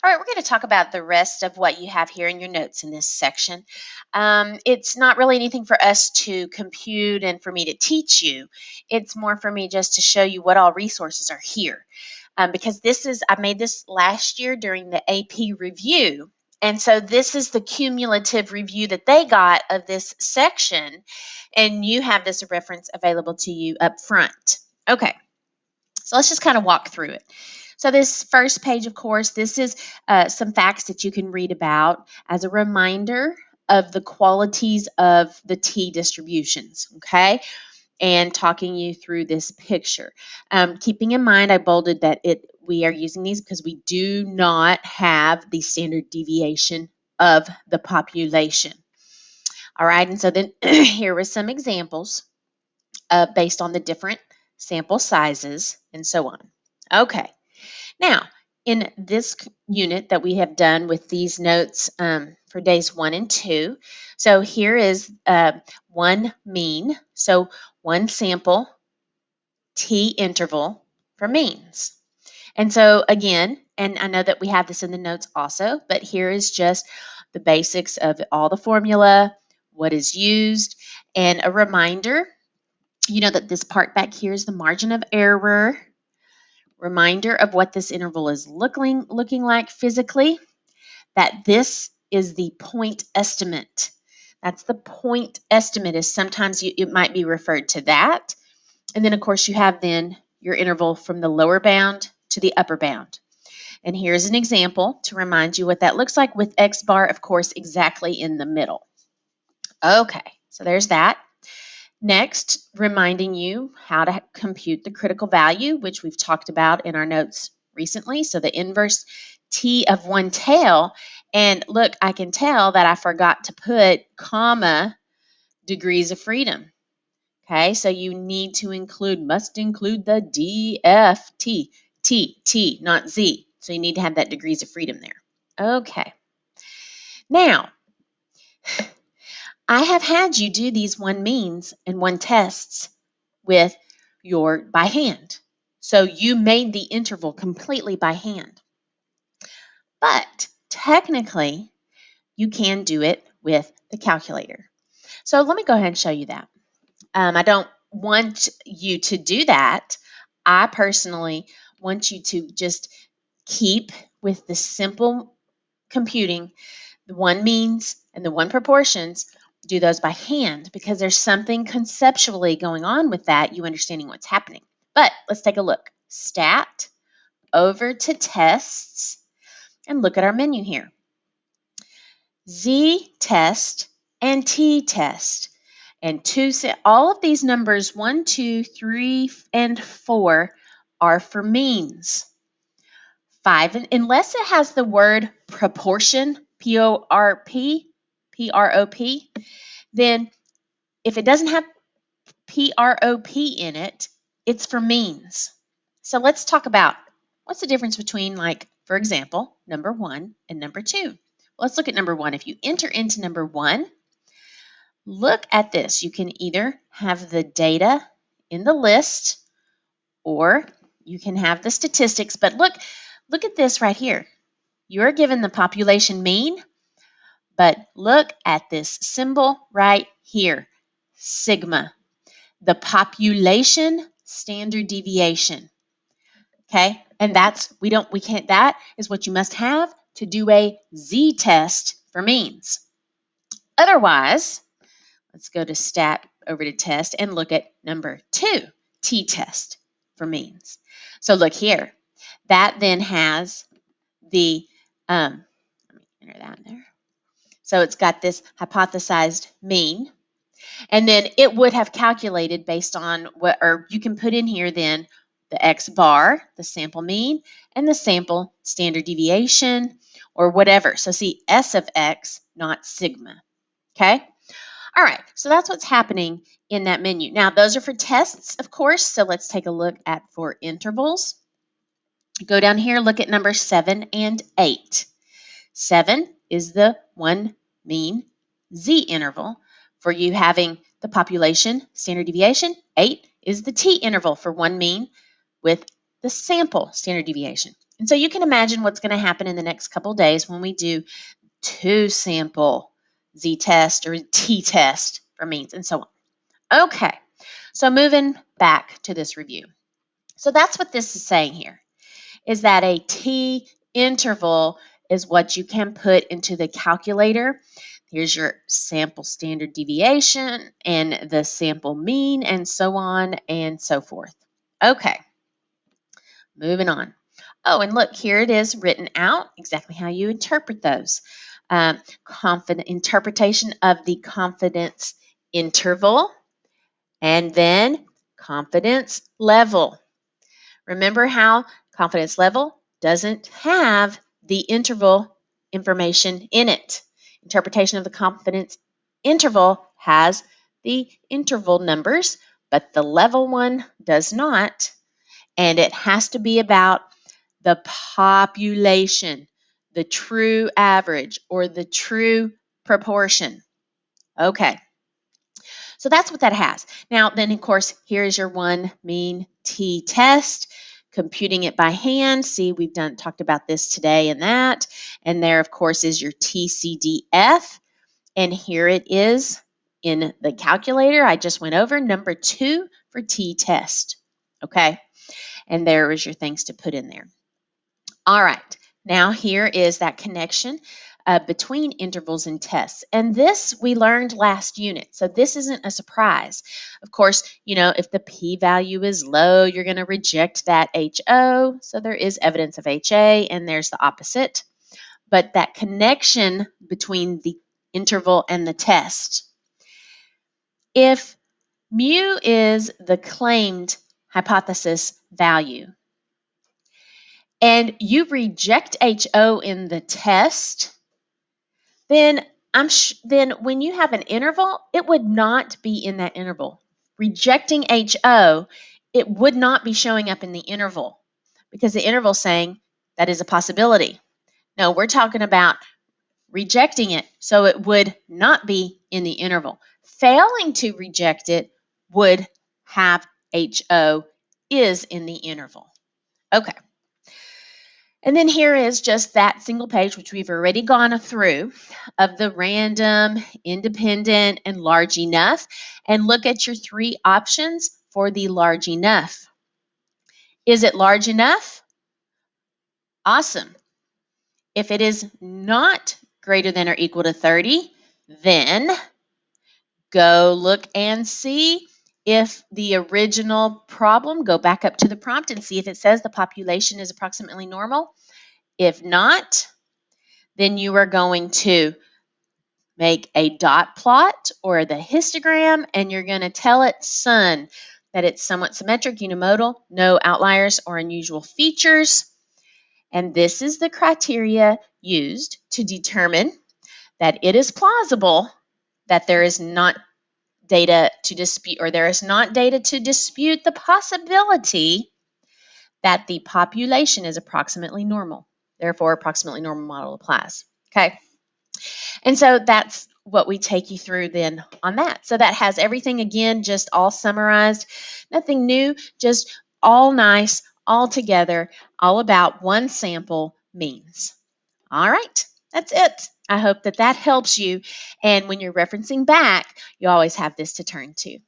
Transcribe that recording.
All right, we're going to talk about the rest of what you have here in your notes in this section. It's not really anything for us to compute and for me to teach you. It's more for me just to show you what all resources are here. Because I made this last year during the AP review. And so this is the cumulative review that they got of this section. And you have this reference available to you up front. Okay, so let's just kind of walk through it. So this first page, of course, this is some facts that you can read about as a reminder of the qualities of the T distributions, okay? And talking you through this picture. Keeping in mind, I bolded that we are using these because we do not have the standard deviation of the population. All right, and so then here were some examples based on the different sample sizes and so on. Okay. Now, in this unit that we have done with these notes for days 1 and 2, so here is one mean, so one sample T interval for means. And so again, and I know that we have this in the notes also, but here is just the basics of all the formula, what is used, and a reminder, you know that this part back here is the margin of error. Reminder of what this interval is looking like physically, that this is the point estimate. That's the point estimate, is sometimes it might be referred to that. And then, of course, you have then your interval from the lower bound to the upper bound. And here's an example to remind you what that looks like with X bar, of course, exactly in the middle. Okay, so there's that. Next, reminding you how to compute the critical value, which we've talked about in our notes recently. So the inverse T of one tail. And look, I can tell that I forgot to put comma degrees of freedom. Okay, so you need to must include the DFT, T, not Z. So you need to have that degrees of freedom there. Okay. Now, I have had you do these one means and one tests with by hand. So you made the interval completely by hand. But technically, you can do it with the calculator. So let me go ahead and show you that. I don't want you to do that. I personally want you to just keep with the simple computing, the one means and the one proportions, do those by hand, because there's something conceptually going on with that, you understanding what's happening. But let's take a look. Stat, over to tests, and look at our menu here. Z test and T test. And all of these numbers 1, 2, 3, and 4 are for means. 5, unless it has the word proportion, P-O-R-P, P-R-O-P, then if it doesn't have P-R-O-P in it, it's for means. So let's talk about what's the difference between, like, for example, number 1 and number 2. Let's look at number 1. If you enter into number 1, look at this. You can either have the data in the list or you can have the statistics. But look at this right here. You're given the population mean, but look at this symbol right here, sigma, the population standard deviation. Okay, and that is what you must have to do a Z test for means. Otherwise, let's go to stat over to test and look at number 2, T test for means. So look here, that then has the, let me enter that in there. So it's got this hypothesized mean, and then it would have calculated based on or you can put in here then the X bar, the sample mean, and the sample standard deviation, or whatever. So see, S of X, not sigma. Okay? All right, so that's what's happening in that menu. Now, those are for tests, of course, so let's take a look at for intervals. Go down here, look at number 7 and 8. 7 is the one mean Z interval for you having the population standard deviation. 8 is the T interval for one mean with the sample standard deviation. And so you can imagine what's going to happen in the next couple of days when we do two sample z-test or t-test for means and so on. Okay, so moving back to this review. So that's what this is saying here, is that a t interval is what you can put into the calculator. Here's your sample standard deviation and the sample mean and so on and so forth. Okay, moving on. Oh, and look, here it is written out exactly how you interpret those. Confident interpretation of the confidence interval and then confidence level. Remember how confidence level doesn't have the interval information in it. Interpretation of the confidence interval has the interval numbers, but the level one does not. And it has to be about the population, the true average, or the true proportion. Okay, so that's what that has. Now, then, of course, here is your one mean t-test. Computing it by hand. See, we've talked about this today and that. And there, of course, is your TCDF. And here it is in the calculator. I just went over number 2 for t-test. Okay, and there is your things to put in there. All right, now here is that connection between intervals and tests. And this we learned last unit, so this isn't a surprise. Of course, you know, if the p-value is low, you're going to reject that HO. So there is evidence of HA, and there's the opposite. But that connection between the interval and the test. If mu is the claimed hypothesis value, and you reject HO in the test, then then when you have an interval, it would not be in that interval. Rejecting HO, it would not be showing up in the interval because the interval is saying that is a possibility. No, we're talking about rejecting it, so it would not be in the interval. Failing to reject it would have HO is in the interval. Okay. And then here is just that single page, which we've already gone through, of the random, independent, and large enough. And look at your 3 options for the large enough. Is it large enough? Awesome. If it is not greater than or equal to 30, then go look and see if the original problem, go back up to the prompt and see if it says the population is approximately normal. If not, then you are going to make a dot plot or the histogram, and you're going to tell it, son, that it's somewhat symmetric, unimodal, no outliers or unusual features. And this is the criteria used to determine that it is plausible that there is not data to dispute, or there is not data to dispute the possibility that the population is approximately normal. Therefore, approximately normal model applies. Okay. And so that's what we take you through then on that. So that has everything again, just all summarized, nothing new, just all nice, all together, all about one sample means. All right, that's it. I hope that that helps you. And when you're referencing back, you always have this to turn to.